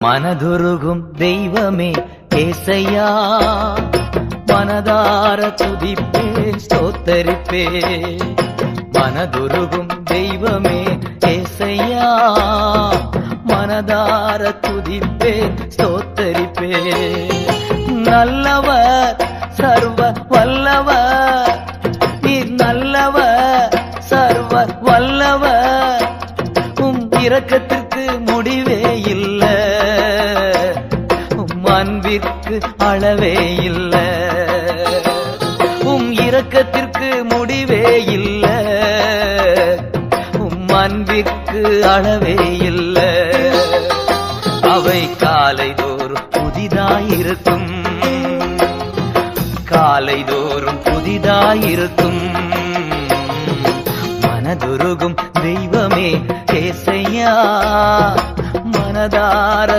மனதுருகும் தெய்வமே ஏசையா, மனதார துதிப்பேன் ஸ்தோத்தரிப்பேன். மனதுருகும் தெய்வமே ஏசையா, மனதார துதிப்பேன் ஸ்தோத்தரிப்பேன். நல்லவர் சர்வ வல்லவர், நீர் நல்லவர் சர்வ வல்லவர். இரக்கத்திற்கு முடிவே இல்ல, அன்பிற்கு அளவே இல்ல. இரக்கத்திற்கு முடிவே இல்ல, அன்பிற்கு அளவே இல்ல. அவை காலைதோறும் புதிதாயிருக்கும், காலைதோறும் புதிதாயிருக்கும். மனதுருகும் தெய்வமே ஏசையா, மனதார